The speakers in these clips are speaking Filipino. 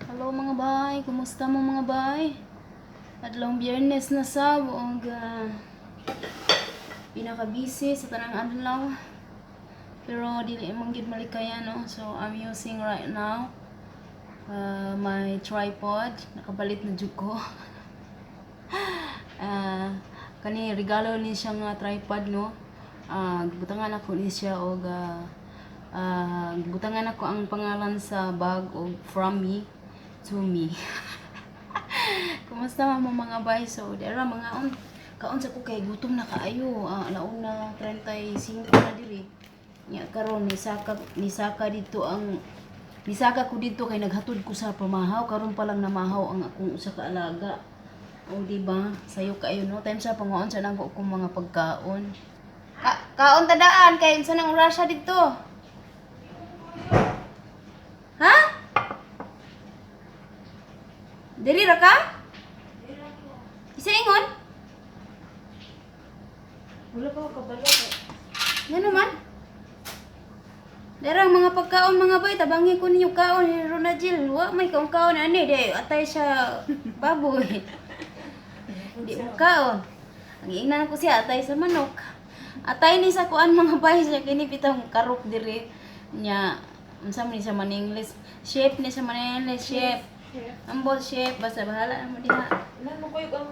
Hello mga bay, kumusta mo mga bay? Adlong Biyernes na sab og pinaka-busy sa tanang adlaw. Pero dili man gid malikaya no. So I'm using right now my tripod. Nakabalit na jud ko. Kani regalo ni siya nga tripod no. Gibutangan ako ni siya og gibutangan ako ang pangalan sa bag og from me to me. Kumusta mo mga bay? So, dara mga kaon sa ko kay gutom na kaayo. Alaon na 35 na diri. Nya karon nisaka dito ang nisaka ko dito kay naghatod ko sa pamahaw. Karon pa lang namahaw ang akong usa ka alaga. O di ba? Sayo kaayo no. Time sa pangaon sa nang akong mga pagkaon. Kaon tadaan kay unsa nang orasya dito? Ha? Diri ra ka? Isa ingon? Wala pa ako kabalo. Ngano man? Darang mga pagkaon mga bay, tabangi ko ninyo kaon ni Ronajil. Wa may kaon ani de atay sa baboy. Hindi mo kaon. Ang ingnan ko siya atay sa manok. Atay ni sa kuan mga bay siya kini bitang karok diri nya unsa man ni sa man English? Chef ni sa man English, chef. Ambol chef basta bahala mo diha. Nan mo koy ang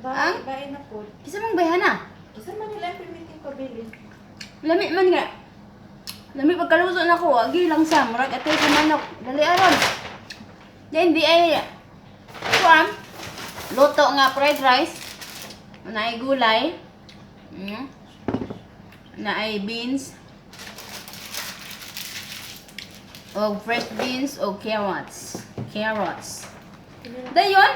Ang? bahay na po. Kisa mong bayhana? Isa man nila permitting pabili. Lami man nga. Lami pagkaluto na ko, agi lang sa murag atay sa manok. Dali aron. Then di ay kuan. Luto nga fried rice. Na ay gulay. Na ay beans. O fresh beans o carrots. Dayon.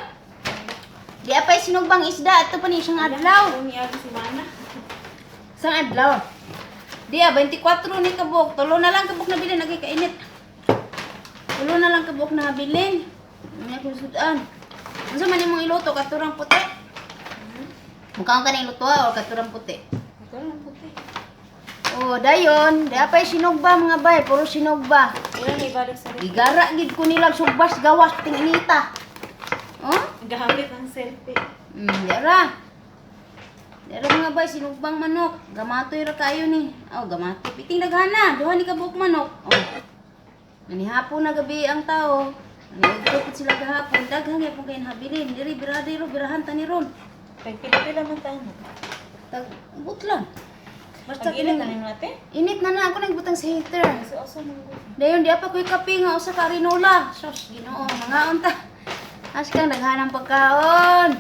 Di apay sinugbang isda ato pa ni siyang adlaw. Ang niya si Mana. Sang adlaw. Di 24 ni kabuk. Tulo na lang kabuk na bilin lagi kainit. Tulo na lang kabuk na bilin. May kusudan. Unsa man imong iluto katurang puti? Mukhang kaning luto o katurang puti. Ito lang puti. Oh, dayon, di apay sinugba mga bay, puro sinugba. Wala na ibadag sa rin. Gigara gid ko nilang sugbas gawas ting inita. Oh? Gahamit ang selfie. Dara. Dara mga bay, sinugbang manok. Gamatoy ra kayo ni. Oh, gamatoy. Piting daghana. Duha ni kabuk manok. Oh. Nanihapon na gabi ang tao. Nanigupit sila gahapon. Daghang yapon kayo habilin. Diri, biradero, birahan tani ron. Pagpila man tayo. Tagbut lang. Basta Pag ilan kining na natin? init na ako nagbutang sa heater. Kasi oso mong Dayon di apa ko'y kape nga usa ka rinola. Sus, Ginoo, mga unta. Askang naghanang pagkaon.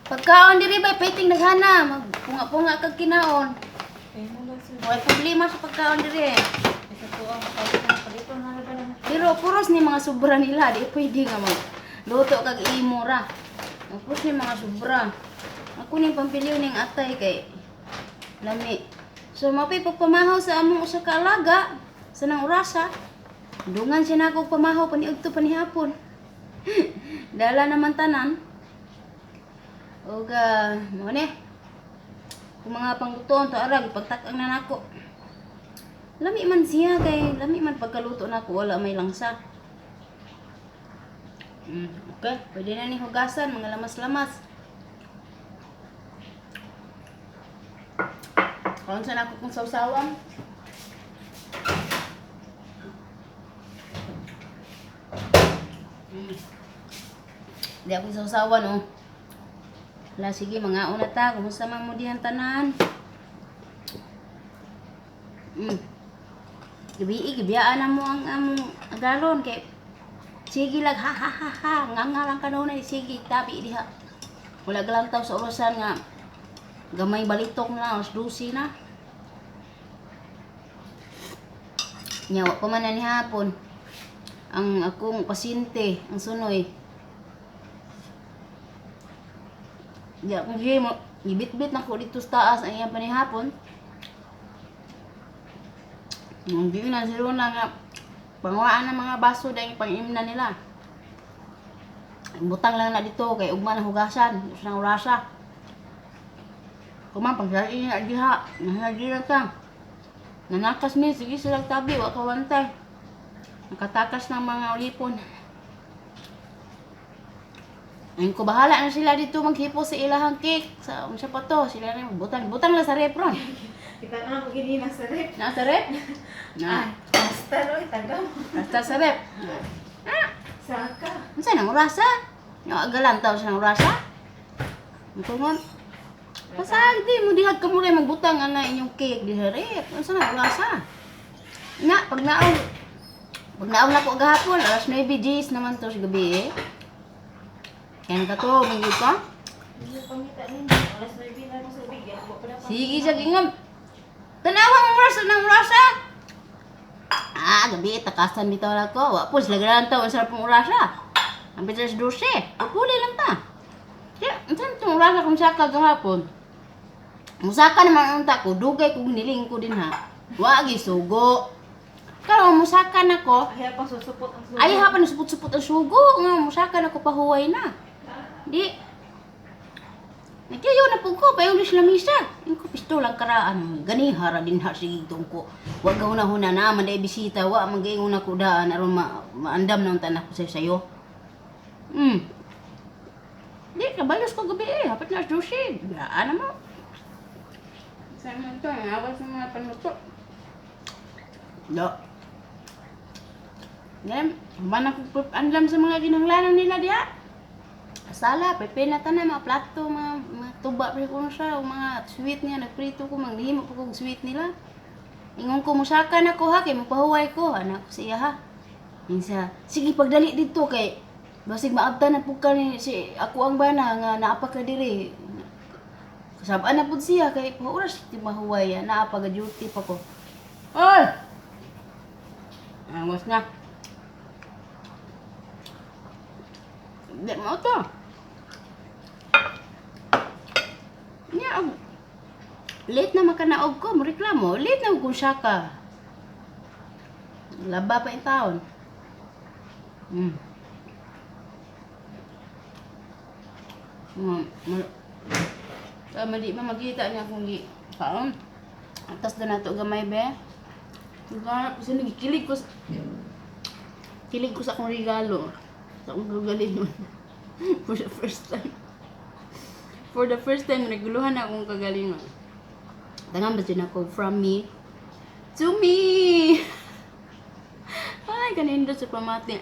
Pagkaon diri bay paiting naghana, magpunga-punga kag kinaon. Kaya mo lang sila. Way problema sa pagkaon diri. Isa po ang makawit na palito na lang. Pero puros ni mga sobra nila, di pwede nga mag luto kag imo ra. Puros ni mga sobra. Ako ning pampiliw ning atay kay lami. So mapay pagpamahaw sa among usa ka alaga sa nang orasa. Dungan siya na ako pamahaw paniudto panihapon. Dala naman tanan. Og mo ni. Kung mga panglutoon to arag pagtak-ang na nako. Lami man siya kay lami man pagkaluto nako wala may langsa. Okay, pwede na ni hugasan mga lamas-lamas. Kaon sa nako kung sawsawan. Di ako sawsawan oh. Wala, sige, mga una ta. Kumusta man mo dihan tanan? Gibiyaan na mo ang agalon. Kay, sige lang, ha ha ha ha. Nga lang kanunay, sige, tabi diha. Wala galang tao sa orosan nga. Gamay balitok na, os 12 na. Nyawa pa man na ni hapon. Ang akong pasyente, ang sunoy. Di ako ibit-bit na ko dito sa taas ang iyang panihapon. Hindi na sila na nga pangwaan ng mga baso dahil pang-imna nila. Butang lang na dito kay ugma na hugasan. Gusto ng orasa. Kumang pagsain na diha. Nahadira ka. Nanakas mi. Sige sila tabi. Wakawantay. Nakatakas ng mga ulipon. Ayun ko, bahala na sila dito maghipo sa ilahang cake. Sa siya pa to, sila na butang lang sa rep ron. Kita na ako ginina sa rep. Na sa rep? Ay, Na. basta no, itagam. Basta sa rep. Saka. Ano sa'yo, nang urasa? Yung agalan tao sa nang urasa? Ang tungon. Pasag di mo, dihat ka muna magbutang na inyong cake di sa rep. Ano sa'yo, nang urasa? Nga, pag naong na po gahapon, alas 9 Gs naman to sa gabi eh. Kaya nagkatulog, manggod ka? Hindi ko pangita ninyo. Alas 9 na ako sa bigyan. Huwag ko na pang- Sige, sa gingam. Tanawa ang urasa ng urasa. Gabi, takasan bitaw na ko. Wapos, lagaran tao, ang sarap ng urasa. Ang pita sa 12. Pupuli lang ta. Kaya, saan itong urasa kung saka gahapon? Musaka naman ang tako, dugay kong niling ko din ha. Wagi, sugo. Karo, musaka na ko. Ayaw pang susupot ang sugo. Ay, hapan supot-supot ang sugo. Nga, musaka na ko pahuway na. Di. Nagkayo na po ko, payo ulis lamisa. Yung ko pistolang karaan. Gani hara din ha sigitong ko. Wag ka una na, manday bisita. Wag magayon na ko daan. Aron maandam na ang tanak ko sa'yo. Di, kabalos ko gabi eh. Hapat na sushi. Gaan na mo. Saan mo ito? Awas sa mga panuto. Do. Ngayon, mana ko andam sa mga ginanglanan nila diha. Sala, pepe na tanan, mga plato, mga tuba pa ko siya, o mga sweet niya, nagprito ko, manghimo po kong sweet nila. Ingon ko, musaka na ko ha, kay mapahuway ko, anak ko siya ha. Minsa, sige pagdali dito kay, basig maabta na po ka ni, si, ako ang bana, nga naapa ka diri. Kasabaan na po siya, kay pauras, di mahuway, naapa ka duty pa ko. Oy! Angos na. Hindi mo ito. Nga, late na makanaog ko, reklamo. Late na kung siya ka. Laba pa yung taon. Mali ba magkita niya kung di kaon. Atas doon na ito gamay be. Kasi nagikilig ko sa... Kilig ko sa akong regalo. Sa akong gagalin nun. For the first time. For the first time, naguluhan na akong kagalingon. Tangan ba dyan ako, from me to me. Ay, kanino sa pamati.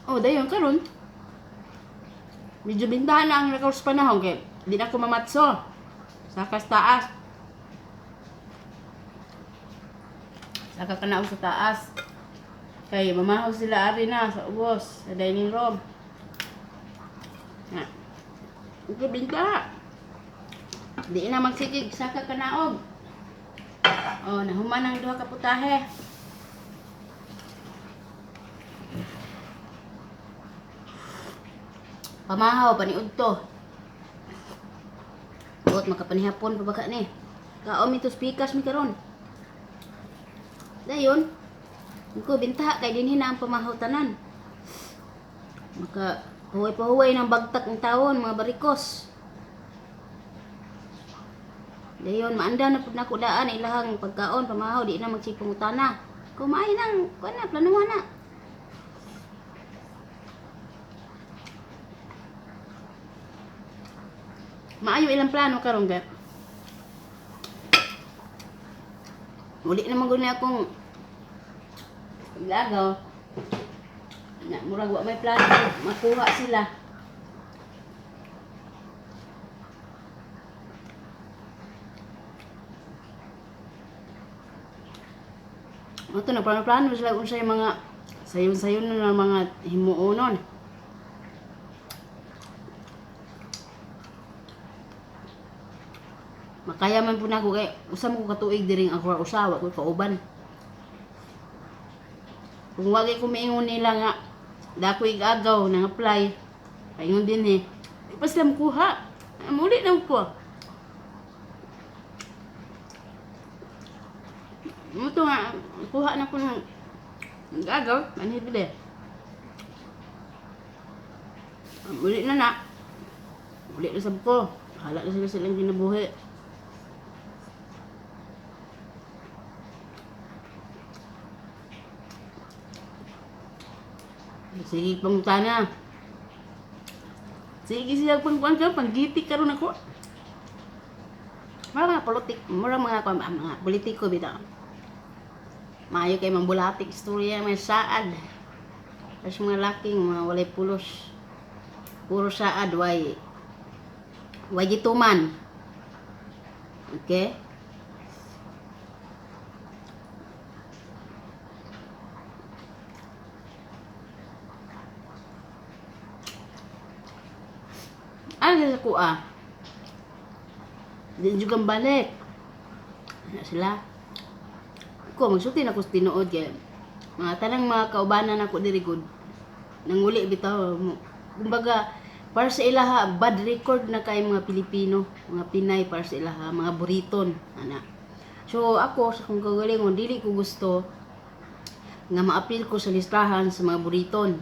Oh, dayon karon. Medyo bintahan na ang nakaw sa panahon kay di na ako mamatso. Sa taas. Saka kanaog sa taas. Kay mamahaw sila ari na sa ubos, sa dining room. Na. Ito binta. Di na magsikig saka kanaog. Oh, nahuman ang duha ka putahe. Pamahaw paniud to. Buot makapanihapon pa baka ni. Kaom ito speakers mi karon. Dayon, ko bintaha kay dinhi na ang pamahaw tanan. Maka huway-pahuway ng bagtak ng tawon, mga barikos. Dayon, maanda na pud nako daan ilahang pagkaon pamahaw di na magsipong utana. Kumain nang kuan na planuhan na. Maayo ilang plano karon ga. Uli naman guni akong lagaw. Na murag wa may plano makuha sila. Ito na plano sila unsay mga sayon-sayon na mga himuonon. Makaya man po na ako kay usa mo ko katuig diring ako usawa ko kauban. Kung wagi ko maingon nila nga dako igagaw nang apply. Paingon din Ipas lang kuha. Muli na ko. Muto nga kuha na ko ng gagaw, manhid bide. Muli na. Muli na sab ko. Hala na sila silang ginabuhi. Sige pangutana. Sige siya pangkuan ka, panggitik karon ako. Mga politik, mga politiko bitaw. Maayo kay mambulatik istorya may saad. Tapos mga laking mga walay pulos. Puro saad way gituman. Okay? Ano sa kuha? Di juga balik. Ano sila? Ko magsulti na ko sa tinuod kay mga tanang mga kaubanan ako diri gud. Nanguli bitaw mo. Kumbaga para sa ilaha bad record na kay mga Pilipino, mga Pinay para sa ilaha, mga buriton ana. So ako sa kung kagalingon dili ko gusto nga maapil ko sa listahan sa mga buriton.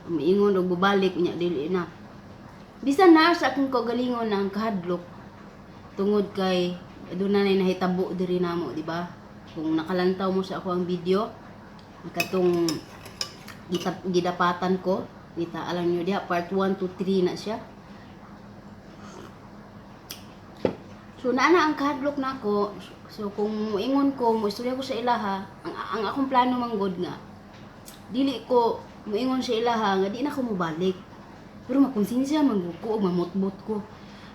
Miingon og bubalik nya dili na. Bisan na sa akong kagalingon na ang kahadlok tungod kay aduna nay nahitabo diri namo, di ba? Kung nakalantaw mo sa ako ang video, katong gidapatan ko, kita alam nyo diha part 1 to 3 na siya. So naana ang kahadlok nako. So kung muingon ko, muistorya ko sa ilaha, ang akong plano manggod nga dili ko muingon sa ilaha nga di na ko mobalik. Pero makonsensya man ko og mamutbot ko.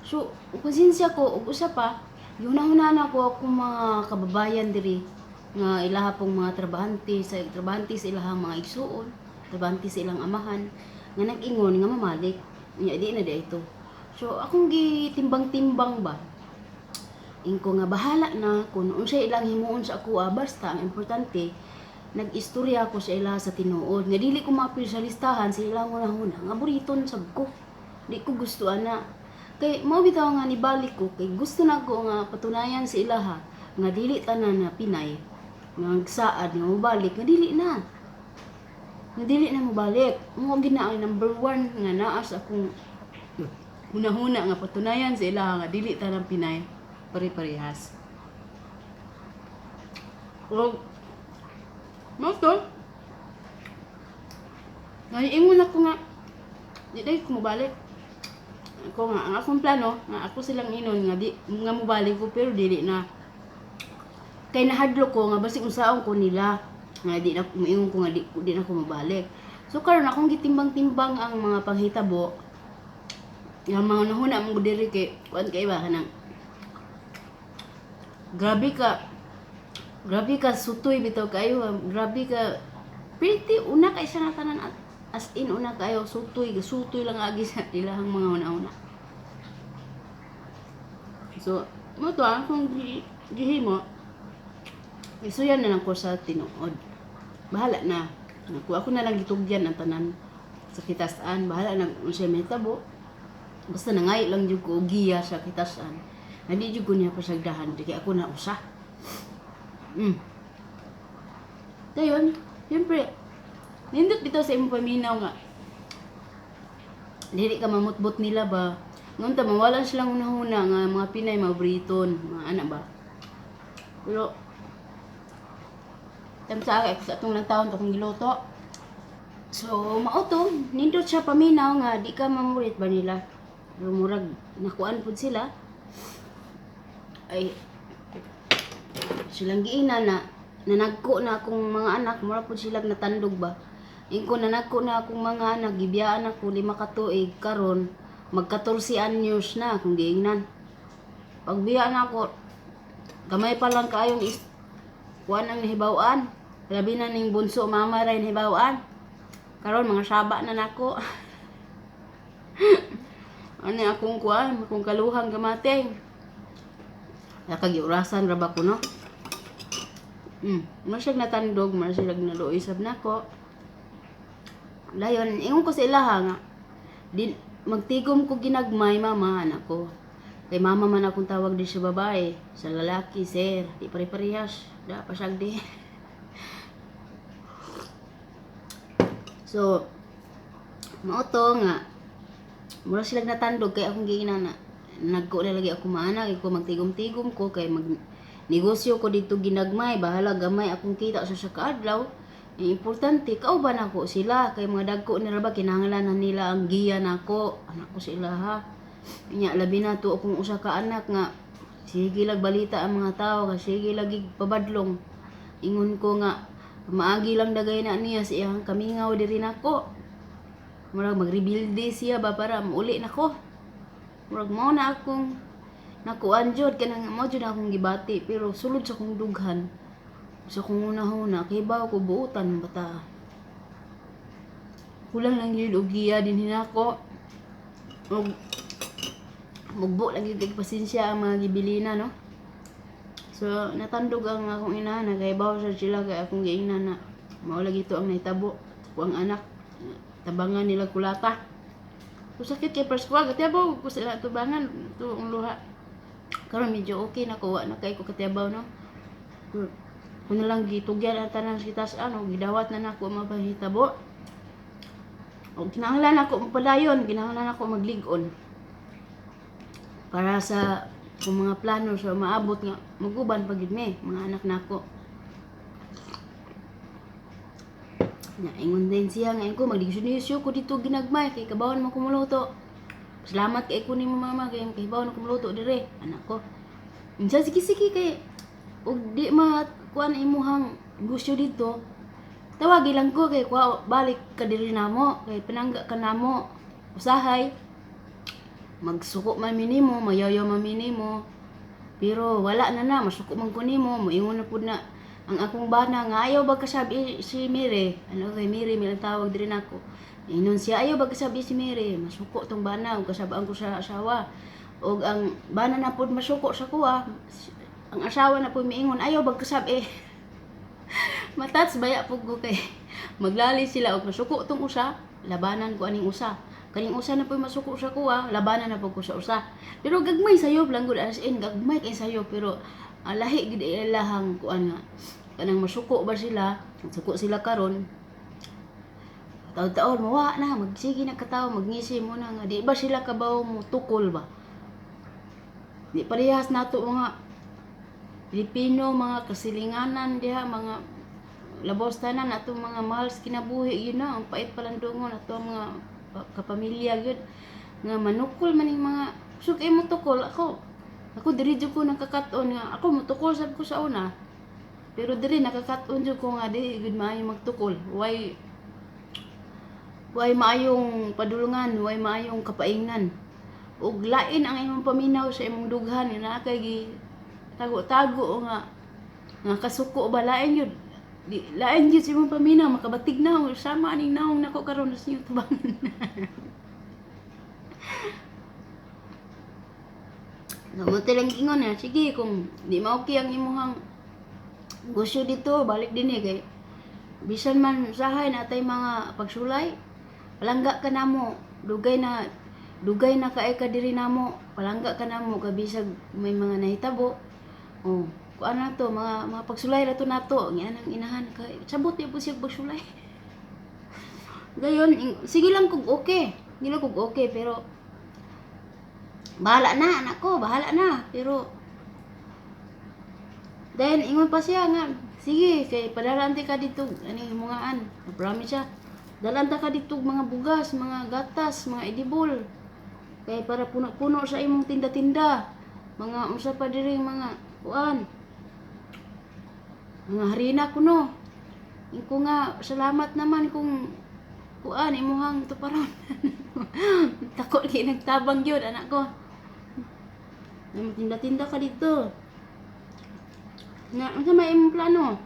So konsensya ko og usa pa, yunahuna na ko akong mga kababayan diri nga ilaha pong mga trabahante sa ilahang mga igsuon, trabahante sa ilang amahan nga nag-ingon nga mamalik. Nya di na ito. So akong gitimbang-timbang ba. Ingko nga bahala na kung unsay ilang himuon sa ako, basta ang importante nag-istorya ko sa ila sa tinuod nga dili ko maapil sa listahan sa ilang una-una nga buriton sab ko. Di ko gusto ana. Kay mao bitaw nga nibalik ko kay gusto na ko nga patunayan sa ilaha nga dili tanan na Pinay nga nagsaad nga mobalik nga dili na. Nga dili na mobalik. Mo gina ang number 1 nga naa sa akong hunahuna nga patunayan sa ilaha nga dili tanan Pinay pare-parehas. O mo to. Ngayon ako nga di ko mobalik. Ako nga, ang akong plano, nga ako silang inon, nga di nga mobalik ko, pero dili na. Kay nahadlo ko, nga basig unsaon ko nila, nga di na, umiingon ko nga di na ko mabalik. So karon akong gitimbang-timbang ang mga panghitabo, nga mga nahuna mong diri kay, kuan kay ba, kanang, grabe ka, sutoy bitaw kayo, grabe ka, pretty, una kay siya natanan at as in una kayo sutoy lang agi sa ilahang mga una-una. So mo to akong gihimo isuyan na lang ko sa tinuod. Bahala na. Ako na lang gitugyan ang tanan sa kitasan. Bahala na unsay mahitabo. Basta nangay lang jud ko og giya sa kitasan. Hindi jud ko niya pasagdahan kay ako na usa. Dayon, siyempre nindot bitaw sa imong paminaw nga dili ka mamutbot nila ba ngunta mawalan silang unahuna nga mga Pinay mga Briton mga anak ba. Pero tamsa sa atong lang taon akong giluto. So mao to nindot siya paminaw nga di ka mamurit ba nila. Pero murag nakuan pud sila ay silang giina na nanagko na akong mga anak mura pud sila natandog ba. Ingko nanagko na akong mga anak, gibiyaan ako 5 ka tuig karon mag-14 anyos na kung giingnan. Pagbiyaan ako, gamay pa lang kaayong kuan ang nahibaw-an. Labi na ning bunso mama ray nahibaw-an. Karon mga saba na nako. Ani akong kuan, akong kaluhang gamateng. Nakagiurasan ra ba ko no? Masyag natandog, masyag naluoy sab nako. Dayon, ingon ko sa ilaha nga, magtigom ko ginagmay mama, anak ko. Kay mama man akong tawag di sa babae, sa lalaki, sir, di pare-parehas, da pasag di. So, mao to nga, mura silang natandog, kay akong giinana, nagko na lagi ako maanak, ko magtigom-tigom ko, kay negosyo ko dito ginagmay, bahala gamay akong kita sa kaadlaw. Importante, kauban ako sila. Kay mga dagko nila ba, kinahanglan nila ang giya nako. Anak ko sila ha. Nya labi na to akong usa ka anak nga sige lag balita ang mga tao kasi sige lagi pabadlong. Ingon ko nga maagi lang dagay na niya sa iyang kamingaw diri nako. Murag magrebuilde siya ba para mauli nako. Murag mao na akong nakuan jud kanang mao jud akong gibati pero sulod sa kong dughan. Sa kong una-una kay baw ko buutan bata. Kulang lang yun og giya din hinako. Og mugbo lagi kay pasensya ang mga gibilina no. So natandog ang akong inana kay baw sa sila kay akong giingnan na mao lagi to ang naitabo ko ang anak tabangan nila kulata. So sakit kay preskwag katiabaw ko sila tubangan to ang luha. Karon medyo okay na ko wa na kay ko katiabaw no. Kung lang gitugyan ang tanan sa ano, gidawat na nako mapahitabo. O kinahanglan ako magpadayon, kinahanglan ako maglig-on. Para sa kung mga plano sa maabot nga maguban pagid mi, mga anak nako. Na ingon din siya nga ko magdigsunisyo ko dito ginagmay kay kabawan mo kumuluto. Salamat kay ko nimo mama kay kabawan ko kumuluto dire, anak ko. Minsan sige kay og di kuan imuhang gusto dito tawagi lang ko kay kuha balik ka diri namo kay pinangga ka namo usahay magsuko man minimo mayayaw man minimo pero wala na masuko man ko nimo moingon na pud na ang akong bana nga ayaw ba kasabi si Mire ano kay Mire milang tawag diri nako inon siya ayaw ba kasabi si Mire masuko tong bana ug kasabaan ko sa asawa ug ang bana na pud masuko sa kuha ang asawa na po miingon ayaw bagkasab matats baya pug ko kay maglali sila og masuko tong usa labanan ko aning usa kaning usa na po masuko sa kuha labanan na pug ko sa usa pero gagmay sayo lang gud as in gagmay kay sayo pero lahi gid ilahang kuan nga kanang masuko ba sila suko sila karon taon-taon mawa na magsige na katawo magngisi mo na nga di ba sila kabaw mo tukol ba di parehas nato mga Pilipino, mga kasilinganan diha, mga labos tanan atong mga mahal sa kinabuhi yun na, ang pait palandungon atong mga kapamilya yun nga manukol maning mga sukay mo tukol ako diri jud ko nakakaton nga ako mutukol sab ko sa una pero diri nakakaton jud ko nga di gud maayo magtukol way maayong padulungan way maayong kapaingnan ug lain ang imong paminaw sa imong dughan na kay tago-tago nga kasuko ba lain yun lain yun si mong paminaw makabatig na sama aning naong nako karon sa inyo tubangan namuti lang ingon na sige kung di ma-okay ang imuhang gusto dito balik din kay bisan man usahay natay mga pagsulay palangga ka namo dugay na kaay ka diri namo palangga ka namo kabisag may mga nahitabo oh, kuan na to, mga pagsulay na to nato. Nga nang inahan ka. Sabot niya po siya pagsulay. Gayon, sige lang kung okay. Sige lang kung okay, pero bahala na, anak ko, bahala na. Pero, then, ingon pa siya nga, sige, kay padalante ka dito, mga promise siya. Dalanta ka dito mga bugas, mga gatas, mga edible. Kay para puno-puno sa imong tinda-tinda. Mga usa pa diri mga kuan mga harina kuno ko nga salamat naman kung kuan imuhang tuparon takot kay nagtabang gyud anak ko tinda-tinda ka dito na unsa may imong plano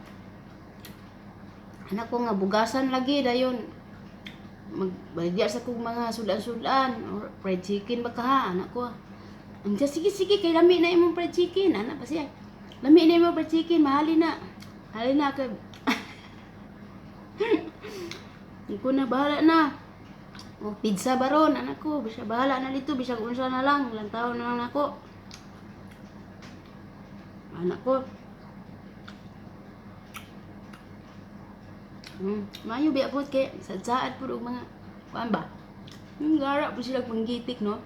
anak ko nga bugasan lagi dayon magbaligya sa kong mga sudan-sudan or fried chicken ba ka ha anak ko ang sige kay lami na imong fried chicken ana pa siya lami na imong fried chicken mahali na kay ko na bahala na o pizza baron anak ko bisa bahala na dito bisa unsa na lang ilang taon na lang ako anak ko mayo biya po kay sadsaad po mga kuan ba gara po sila panggitik no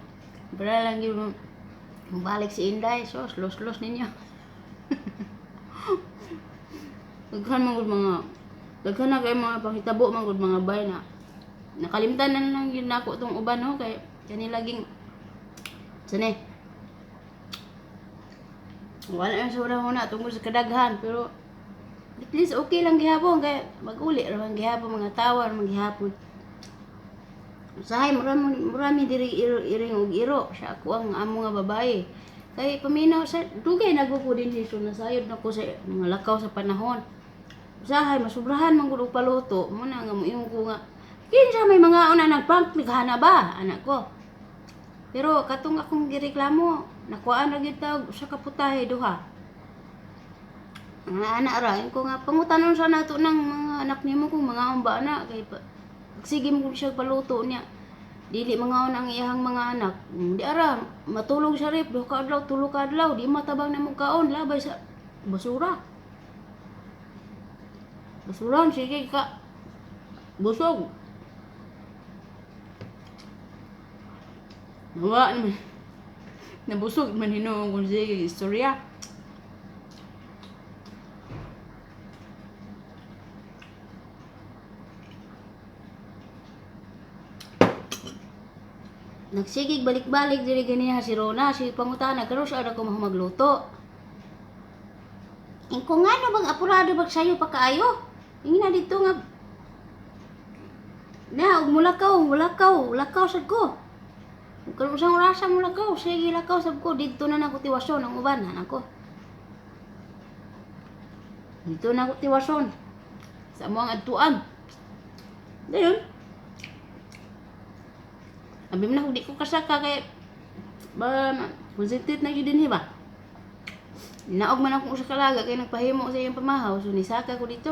para lang yung balik si Inday, so los ninyo. Pagkan mga Daghan na kay mga panghitabo man gud mga bay na nakalimtan na lang yun ako tong uban ho kay kani laging sani wala na sa una tungkol sa kadaghan pero at least okay lang gihapon kay mag-uli ra man gihapon mga tawar man gihapon. Usahay murami diri iring og iro sa ako ang amo nga babae. Kay paminaw sa dugay nagupo din dito nasayod nako sa mga lakaw sa panahon. Usahay masubrahan man gud og paluto mo na nga moingon ko nga kinsa may mga una nagprank naghana ba anak ko. Pero katong akong gireklamo nakuha na gyud tawag sa kaputahe duha. Ang anak ra ko nga pangutanon sa nato ng mga anak nimo kung mga ba na kay sige mo siya paluto niya. Dili mga ang iyang mga anak. Di ara matulog sa rep duha ka adlaw tulo ka adlaw di matabang na mo kaon labay sa basura. Basuran sige ka busog. Nawa naman. Nabusog man hinuong kung sige istorya. Nagsigig balik-balik diri ganiha si Rona, si pangutana karon sa ko magluto. Ingko nga no bang apurado bag sayo pa kaayo. Ingina dito nga na og mulakaw sad ko. Karon sa orasa mulakaw, sige lakaw sab ko dito na nako tiwason ang uban nako. Dito na ko tiwason. Sa mga adtuan. Dayon. Abi man di ko kasaka kay ba positive na gyud dinhi ba. Naog man ako sa kalaga kay nagpahimo sa iyang pamahaw so nisaka ko dito.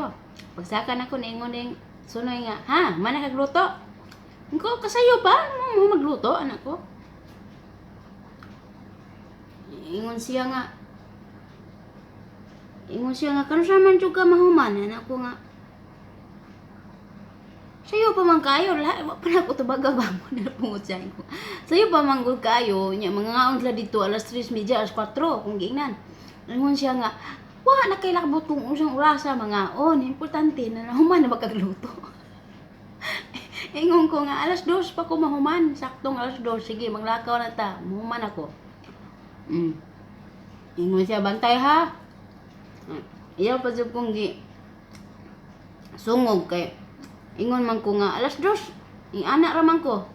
Pagsaka nako niingon ning sunoy nga, ha, man nagluto. Ingko kasayo pa mo magluto anak ko. Ingon siya nga karon sa man jud ka mahuman anak ko nga. Sayo pa man kayo, lahat pa na ko tabaga ba mo na pungutyan ko. Sayo pa man gud kayo, nya mga ngaon sila dito alas 3:30 alas 4 kung gingnan. Ingon siya nga, wa na kay lakbot kung usang orasa mga importante na nahuman na magkagluto. Ingon ko nga alas 2 pa ko mahuman, saktong alas 2 sige maglakaw na ta, mahuman ako. Ingon siya bantay ha. Iyaw pa jud kong gi sungog kay ingon man ko nga alas 2. Ing anak ra man ko.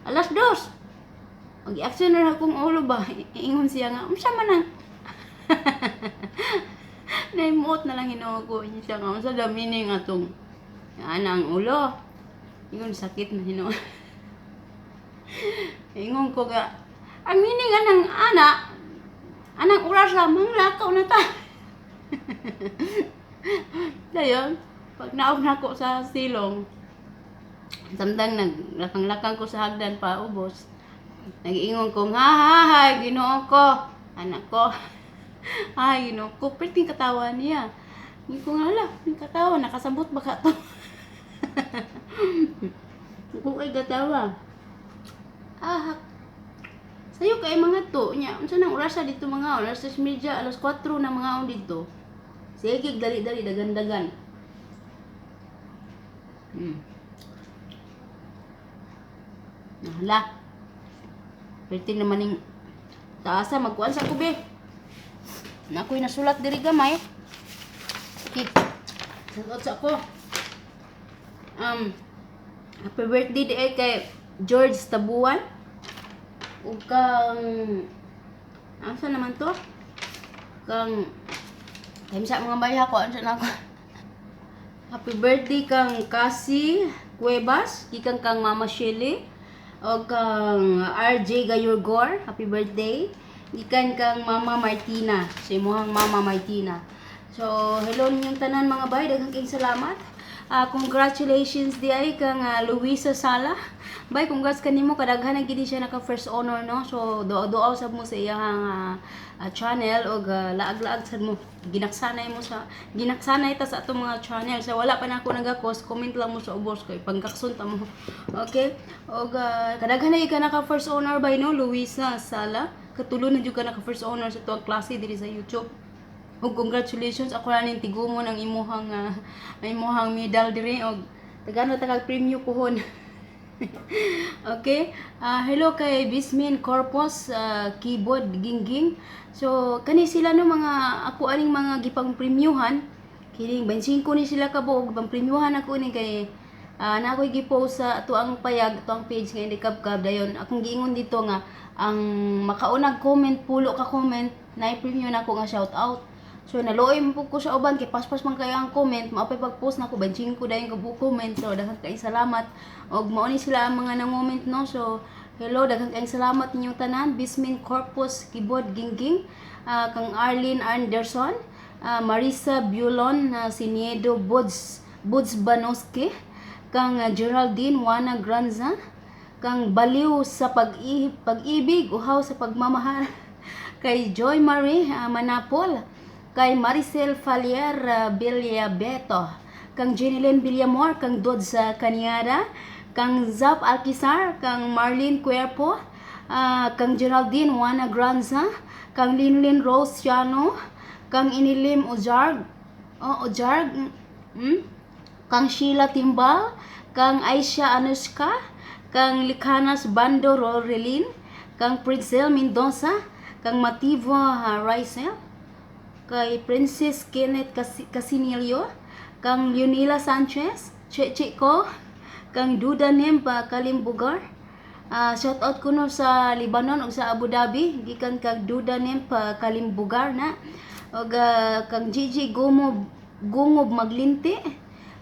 Alas 2. Mag-action na akong ulo ba. Ingon siya nga unsa man ang naimot na lang hinuo ko niya siya nga unsa da meaning atong anang ulo. Ingon sakit na hinuo. Ingon ko nga ang meaning anang anang oras lamang lakaw na ta. Dayon pag naog na ko sa silong, samtang naglakang-lakang ko sa hagdan pa ubos, nag-iingon ko, ha, ginoo ko, anak ko, ay, ginoo ko, pwede katawa niya. Hindi ko nga alam, yung katawa, nakasabot ba ka to? Kung ay katawa, sayo kay mga to, niya, unsa nang orasa dito mga alas 3:30, alas 4 na mga on dito, sige, dali-dali, dagan-dagan. Hala. Pwede naman yung taasa magkuhan sa kubi. Nako'y nasulat diri gamay. Okay. Sagot sa ako. Happy birthday di ay kay George Tabuan. Ug kang asa naman to? Kang sa mga bayan ko ansa na ako. Happy birthday kang Cassie Cuevas, gikan kang Mama Shelly, o kang RJ Gayorgor, happy birthday. Gikan kang Mama Martina, sa imuhang Mama Martina. So, hello ninyong tanan mga bay, daghang kayong salamat. Congratulations di ay kang Luisa Sala. Bay, congrats kanimo kadaghan na gid siya naka first honor no. So, do-do sa mo sa iyang channel o laag-laag sad mo. Ginaksanay ta sa atong mga channel. So, wala pa na ako nagakos, comment lang mo sa ubos kay pangkakson ta mo. Okay? O kadaghan na ka naka first honor by no Luisa Sala. Katulo na jud ka naka first honor sa tuwang klase diri sa YouTube. ug congratulations ako na ning tigumon ang imuhang medal diri og tagano tagag premyo pohon. Okay, hello kay Bismin Corpus, keyboard gingging. So kani sila no mga ako aning mga gipang premyuhan kining 25 ni sila kabuok bang premyuhan ako ni kay na ako'y gipost sa ato ang payag ato ang page nga Indikabkab dayon akong giingon dito nga ang makaunag comment pulo ka comment na i-premyo na ako nga shout out. So naluoy mo po ko sa uban kay paspas man kayo ang comment, maapay pag-post na ko banjing ko dayon kabuok comment. So daghang kay salamat og mao ni sila ang mga nang-comment no. So hello, daghang kay salamat ninyong tanan. Bismin Corpus keyboard gingging, kang Arlene Anderson, Marisa Bulon, Siniedo Buds Banoski, kang Geraldine Juana Granza, kang Baliw sa pag-ibig, uhaw sa pagmamahal, kay Joy Marie Manapol, kay Maricel Falier Villabeto, kang Jeneline Villamor, kang Dod sa Kaniada, kang Zap Alquizar, kang Marlene Cuerpo, kang Geraldine Juana Granza, kang Linlin Rose Ciano, kang Inilim Ojarg, kang Sheila Timbal, kang Aisha Anushka, kang Likanas Bando Rorelin, kang Princel Mendoza, kang Mativo Raisel, kay Princess Kenneth Casinilio, kang Leonila Sanchez, Cheche ko, kang Duda Nempa Kalimbugar. Shout out ko no sa Lebanon ug sa Abu Dhabi, gikan kag Duda Nempa Kalimbugar na. Og kang Gigi Gumob Maglinti,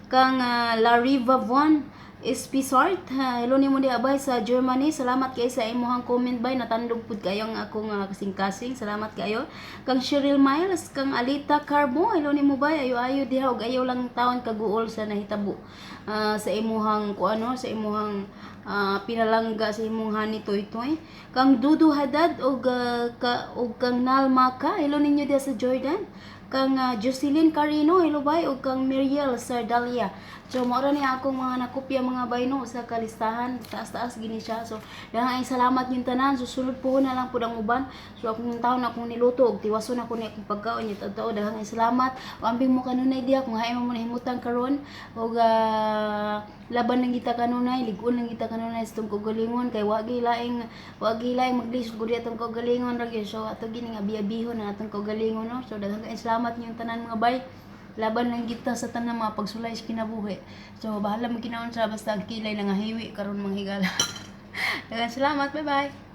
kang Lariva Von Espisart, hello nimo di abay sa Germany. Salamat kay sa imuhang comment bay, natandog pud kayo ang akong kasing-kasing. Salamat kayo. Kang Cheryl Miles, kang Alita Carbo, hello nimo bay, ayo diha og ayaw lang taon kaguol sa nahitabo sa imuhang kuano, sa imuhang pinalangga sa imong hani toy-toy. Kang Dudu Haddad og kang Nalmaka, hello ninyo diha sa Jordan. Kang Jocelyn Carino, hello bay, og kang Miriel Sardalia. So mao ra ni akong mga nakopya mga bayno sa kalistahan, taas-taas gini siya. So daghang salamat yung tanan. Susunod po na lang pud ang uban. So akong taon akong niluto og tiwason ako ni akong pagkaon ni tao. Daghang salamat. O ambing mo kanunay diha kung haay mo nahimutang karon og laban ng kita kanunay, ligon ng kita kanunay sa tungkol galingon kay wagi laing maglisod gud atong kagalingon ra gyud. So ato gini nga biyabihon ang atong kagalingon no. So daghang salamat yung tanan mga bay. Laban lang kita sa tanang mga pagsulay sa kinabuhi. So bahala mo kinaon sa basta ang kilay na nga hiwi karon manghigala. Daghang salamat, bye bye.